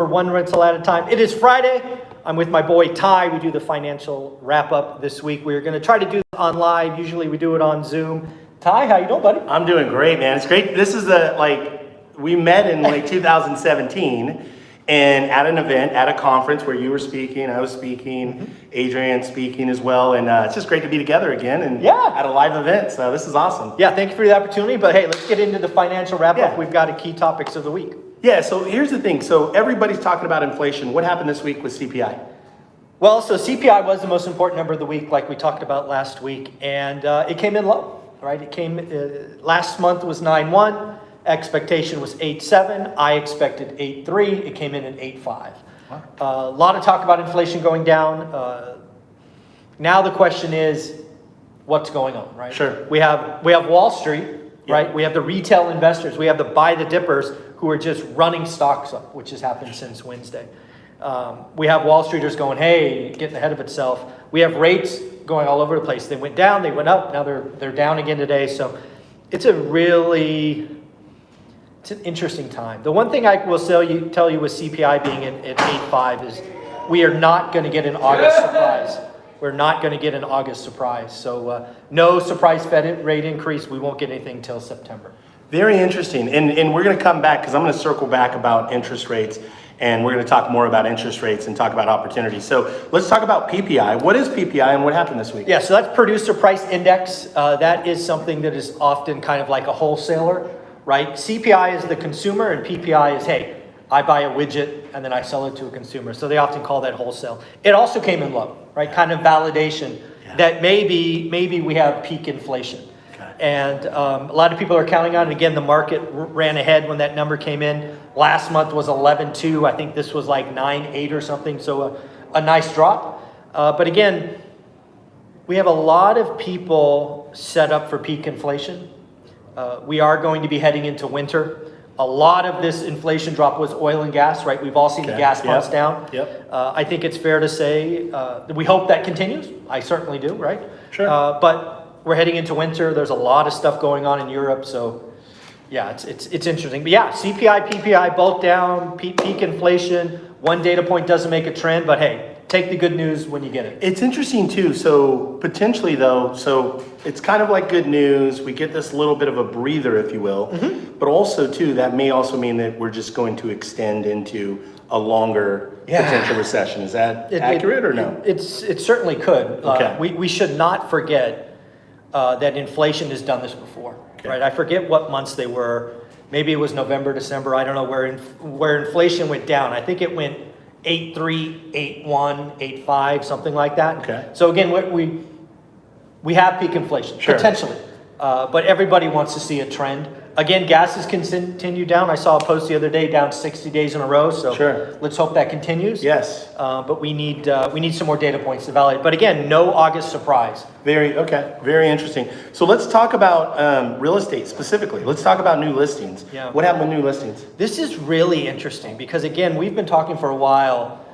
for one rental at a time. It is Friday. I'm with my boy Ty. We do the financial wrap up this week. We're going to try to do it on live. Usually we do it on Zoom. Ty, how you doing, buddy? I'm doing great, man. It's great. This is we met in 2017 and at an event, at a conference where you were speaking, I was speaking, Adrian speaking as well. And it's just great to be together again and at a live event. So this is awesome. Yeah, thank you for the opportunity. But hey, let's get into the financial wrap up. We've got a key topics of the week. Yeah, so here's the thing. So everybody's talking about inflation. What happened this week with CPI? Well, so CPI was the most important number of the week, like we talked about last week. And it came in low, right? It came, last month was 9.1. Expectation was 8.7. I expected 8.3. It came in at 8.5. Wow. A lot of talk about inflation going down. Now the question is, what's going on, right? Sure. We have Wall Street, right? We have the retail investors. We have the buy the dippers who are just running stocks up, which has happened since Wednesday. We have Wall Streeters going, hey, getting ahead of itself. We have rates going all over the place. They went down, they went up. Now they're down again today. So it's an interesting time. The one thing I will tell you with CPI being at 8.5 is we are not going to get an August surprise. We're not going to get an August surprise. So no surprise Fed rate increase. We won't get anything till September. Very interesting. And we're going to come back because I'm going to circle back about interest rates. And we're going to talk more about interest rates and talk about opportunities. So let's talk about PPI. What is PPI and what happened this week? Yeah, so that's Producer Price Index. That is something that is often kind of like a wholesaler, right? CPI is the consumer and PPI is, hey, I buy a widget and then I sell it to a consumer. So they often call that wholesale. It also came in low, right? Kind of validation that maybe we have peak inflation. And a lot of people are counting on it. Again, the market ran ahead when that number came in. Last month was 11.2. I think this was like 9.8 or something. So a nice drop. But again, we have a lot of people set up for peak inflation. We are going to be heading into winter. A lot of this inflation drop was oil and gas, right? We've all seen the gas pumps down. I think it's fair to say we hope that continues. I certainly do, right? Sure. But we're heading into winter. There's a lot of stuff going on in Europe. So yeah, it's interesting. But yeah, CPI, PPI, both down, peak inflation. One data point doesn't make a trend, but hey, take the good news when you get it. It's interesting too. So potentially though, so it's kind of like good news. We get this little bit of a breather, if you will, but also too, that may also mean that we're just going to extend into a longer potential recession. Is that accurate or no? It certainly could. Okay. We should not forget that inflation has done this before, right? I forget what months they were. Maybe it was November, December. I don't know where inflation went down. I think it went 8.3, 8.1, 8.5, something like that. Okay. So again, we have peak inflation, potentially. But everybody wants to see a trend. Again, gas has continued down. I saw a post the other day down 60 days in a row. So let's hope that continues. Yes. But we need some more data points to validate. But again, no August surprise. Very interesting. So let's talk about real estate specifically. Let's talk about new listings. Yeah. What happened with new listings? This is really interesting because again, we've been talking for a while.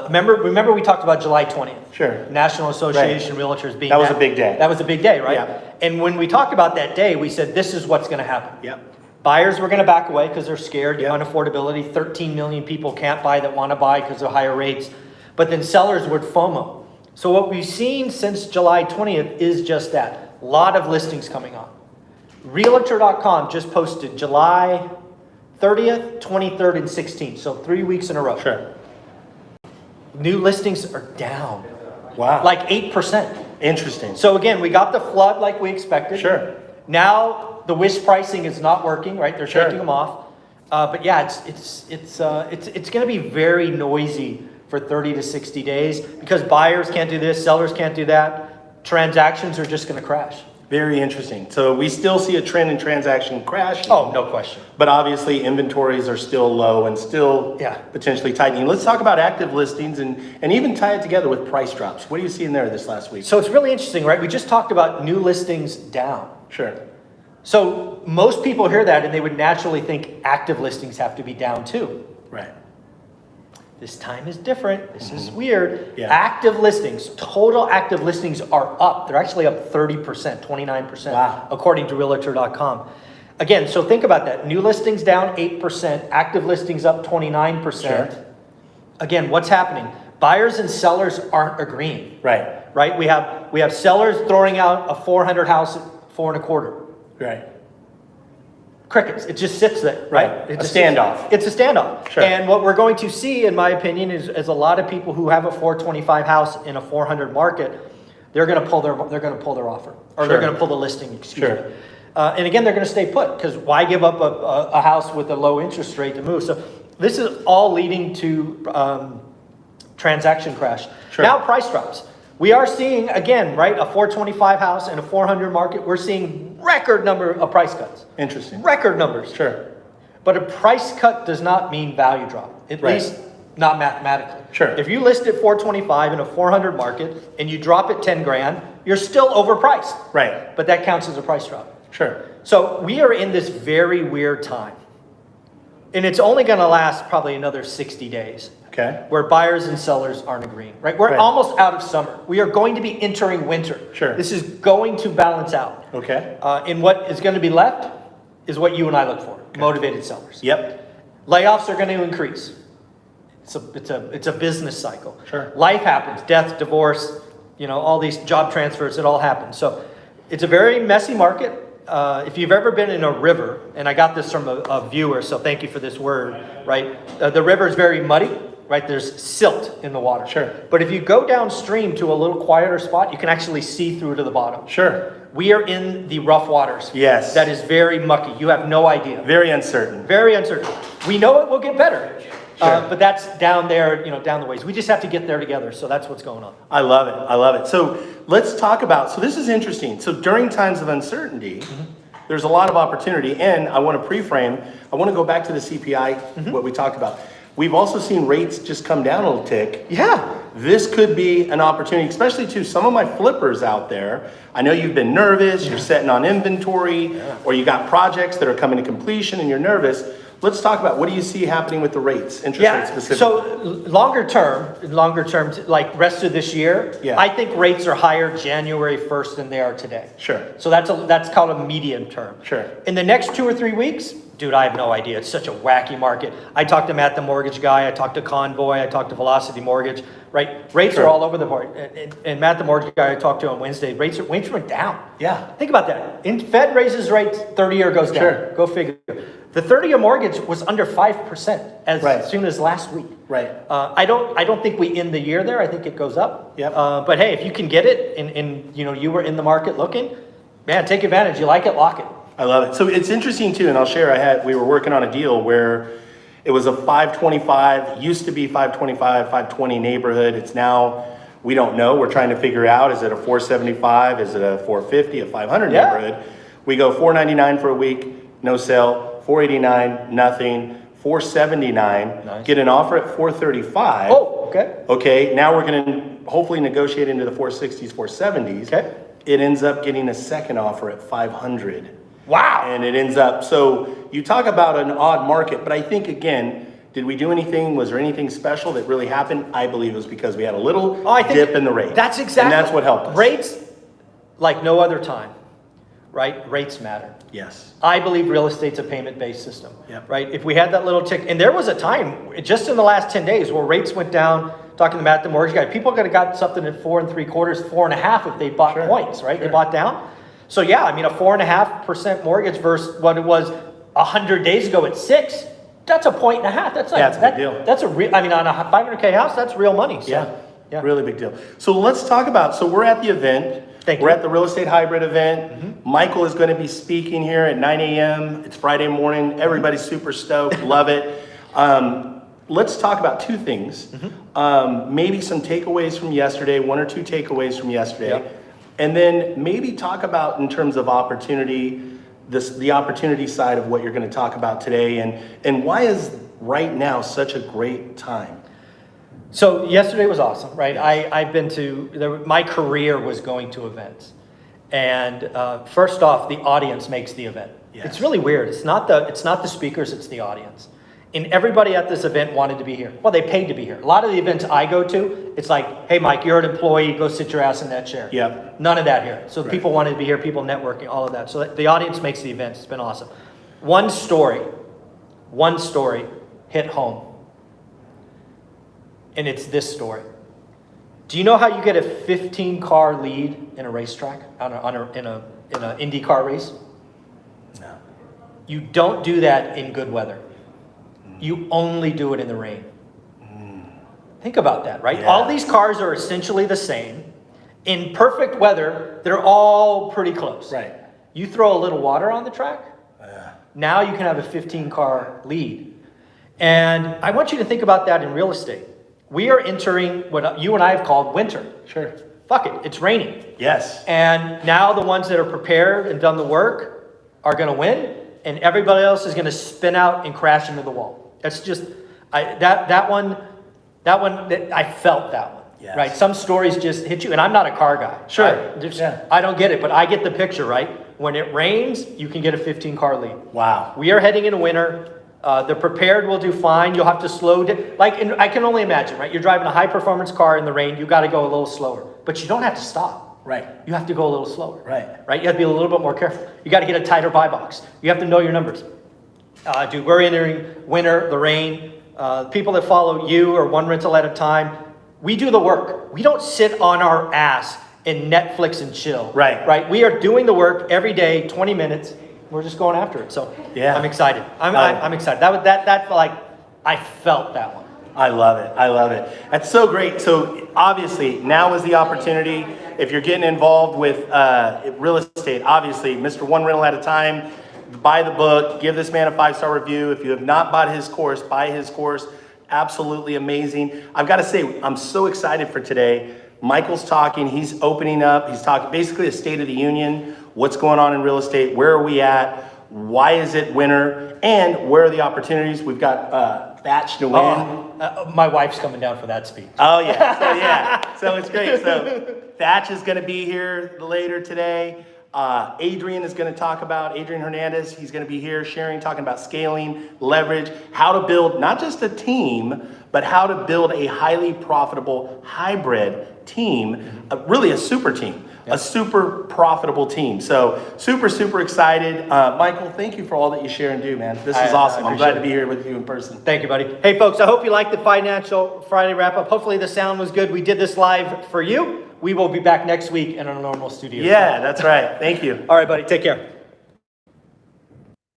Remember we talked about July 20th. Sure. National Association of Realtors being that was a big day. That was a big day, right? Yeah. And when we talked about that day, we said this is what's going to happen. Yep. Buyers were going to back away because they're scared. Unaffordability. 13 million people can't buy that want to buy because of higher rates. But then sellers would FOMO. So what we've seen since July 20th is just that. A lot of listings coming on. Realtor.com just posted July 30th, 23rd, and 16th. So 3 weeks in a row. Sure. New listings are down. Wow. Like 8%. Interesting. So again, we got the flood like we expected. Sure. Now the wish pricing is not working, right? They're taking them off. But yeah, it's going to be very noisy for 30 to 60 days because buyers can't do this, sellers can't do that. Transactions are just going to crash. Very interesting. So we still see a trend in transaction crashing. Oh, no question. But obviously inventories are still low and still potentially tightening. Let's talk about active listings and even tie it together with price drops. What are you seeing there this last week? So it's really interesting, right? We just talked about new listings down. Sure. So most people hear that and they would naturally think active listings have to be down too. Right. This time is different. This is weird. Active listings, total active listings are up. They're actually up 30%, 29%, according to Realtor.com. Again, so think about that. New listings down 8%, active listings up 29%. again, what's happening? Buyers and sellers aren't agreeing. Right? We have sellers throwing out a 400 house at 4.25. Right. Crickets. It just sits there, right? A standoff. It's a standoff. Sure. And what we're going to see, in my opinion, is a lot of people who have a 425 house in a 400 market, they're going to pull their offer, or they're going to pull the listing. Excuse me. And again, they're going to stay put, because why give up a house with a low interest rate to move? So this is all leading to transaction crash. Sure. Now price drops. We are seeing, again, right, a 425 house in a 400 market. We're seeing record number of price cuts. Interesting. Record numbers. Sure. But a price cut does not mean value drop, at least not mathematically. Sure. If you list at 425 in a 400 market and you drop it 10 grand, you're still overpriced. Right. But that counts as a price drop. Sure. So we are in this very weird time. And it's only going to last probably another 60 days. Okay. Where buyers and sellers aren't agreeing, right? We're almost out of summer. We are going to be entering winter. Sure. This is going to balance out. Okay. And what is going to be left is what you and I look for, motivated sellers. Yep. Layoffs are going to increase. It's a business cycle. Sure. Life happens, death, divorce, all these job transfers, it all happens. So it's a very messy market. If you've ever been in a river, and I got this from a viewer, so thank you for this word, right? The river is very muddy, right? There's silt in the water. Sure. But if you go downstream to a little quieter spot, you can actually see through to the bottom. Sure. We are in the rough waters. Yes. That is very mucky. You have no idea. Very uncertain. Very uncertain. We know it will get better. Sure. But that's down there, down the ways. We just have to get there together. So that's what's going on. I love it. I love it. So let's talk about, so this is interesting. So during times of uncertainty, there's a lot of opportunity. And I want to pre-frame, I want to go back to the CPI, what we talked about. We've also seen rates just come down a little tick. Yeah. This could be an opportunity, especially to some of my flippers out there. I know you've been nervous, you're sitting on inventory, or you got projects that are coming to completion and you're nervous. Let's talk about, what do you see happening with the rates, interest rates specifically? So longer term, like rest of this year, I think rates are higher January 1st than they are today. Sure. So that's called a medium term. Sure. In the next 2 or 3 weeks, dude, I have no idea. It's such a wacky market. I talked to Matt the mortgage guy, I talked to Convoy, I talked to Velocity Mortgage, right? Rates are all over the board. And Matt the mortgage guy I talked to on Wednesday, rates went down. Yeah. Think about that. Fed raises rates, 30-year goes down. Sure. Go figure. The 30-year mortgage was under 5% as soon as last week. Right. I don't think we end the year there. I think it goes up. Yep. But hey, if you can get it and you were in the market looking, man, take advantage. You like it, lock it. I love it. So it's interesting too, and I'll share, we were working on a deal where it was a 525, used to be 525, 520 neighborhood. It's now, we don't know. We're trying to figure out, is it a 475? Is it a 450, a 500 neighborhood? We go 499 for a week, no sale, 489, nothing, 479, get an offer at 435. Oh, okay. Okay, now we're gonna hopefully negotiate into the 460s, 470s. Okay. It ends up getting a second offer at 500. Wow. And it ends up, so you talk about an odd market, but I think again, did we do anything? Was there anything special that really happened? I believe it was because we had a little dip in the rate. That's exactly. And that's what helped us. Rates, like no other time, right? Rates matter. Yes. I believe real estate's a payment-based system, Yep. right? If we had that little tick, and there was a time, just in the last 10 days, where rates went down, talking to Matt, the mortgage guy, people could have got something at 4 3/4, 4.5 if they bought points, right? They bought down. So yeah, I mean, a 4.5% mortgage versus what it was 100 days ago at 6, that's a 1.5. That's like, that's a big deal. That's a real, I mean, on a 500K house, that's real money. So, yeah, really big deal. So let's talk about, so we're at the event. We're at the Real Estate Hybrid event. Michael is going to be speaking here at 9 a.m. It's Friday morning. Everybody's super stoked. Love it. Let's talk about two things. Maybe some takeaways from yesterday, 1 or 2 takeaways from yesterday. And then maybe talk about, in terms of opportunity, the opportunity side of what you're going to talk about today, and why is right now such a great time? So yesterday was awesome, right? I've been to, my career was going to events. And first off, the audience makes the event. Yes. It's really weird. It's not the speakers, it's the audience. And everybody at this event wanted to be here. Well, they paid to be here. A lot of the events I go to, it's like, hey, Mike, you're an employee, go sit your ass in that chair. Yep. None of that here. So people wanted to be here, people networking, all of that. So the audience makes the event. It's been awesome. One story hit home. and it's this story. Do you know how you get a 15-car lead in a racetrack, in an IndyCar race? No. You don't do that in good weather. You only do it in the rain. Think about that, right? Yeah. All these cars are essentially the same. In perfect weather, they're all pretty close. Right. You throw a little water on the track, now you can have a 15-car lead. And I want you to think about that in real estate. We are entering what you and I have called winter. Sure. Fuck it, it's raining. Yes. And now the ones that are prepared and done the work are going to win, and everybody else is going to spin out and crash into the wall. That's just, that one, I felt that one. Yes. Right? Some stories just hit you, and I'm not a car guy. Sure. I don't get it, but I get the picture, right? When it rains, you can get a 15-car lead. Wow. We are heading into winter. The prepared will do fine. You'll have to slow down. I can only imagine, right? You're driving a high-performance car in the rain. You got to go a little slower. But you don't have to stop. Right. You have to go a little slower. Right. Right? You have to be a little bit more careful. You got to get a tighter buy box. You have to know your numbers. Dude, we're entering winter, the rain. People that follow you are one rental at a time. We do the work. We don't sit on our ass and Netflix and chill. Right. Right. We are doing the work every day, 20 minutes. We're just going after it. So yeah, I'm excited. I'm excited. I felt that one. I love it. I love it. That's so great. So obviously now is the opportunity. If you're getting involved with real estate, obviously, Mr. One Rental at a Time, buy the book, give this man a 5-star review. If you have not bought his course, buy his course. Absolutely amazing. I've got to say, I'm so excited for today. Michael's talking, he's opening up, he's talking basically a state of the union, what's going on in real estate, where are we at, why is it winter, and where are the opportunities. We've got Thatch to win. My wife's coming down for that speech. Oh yeah, so it's great. So Thatch is going to be here later today. Adrian is going to talk about, Adrian Hernandez, he's going to be here sharing, talking about scaling, leverage, how to build not just a team, but how to build a highly profitable hybrid team, really a super team, a super profitable team. So super excited. Michael, thank you for all that you share and do, man. This is awesome. I'm glad to be here with you in person. Thank you, buddy. Hey, folks, I hope you liked the Financial Friday wrap-up. Hopefully the sound was good. We did this live for you. We will be back next week in our normal studio. Yeah, that's right. Thank you. All right, buddy. Take care.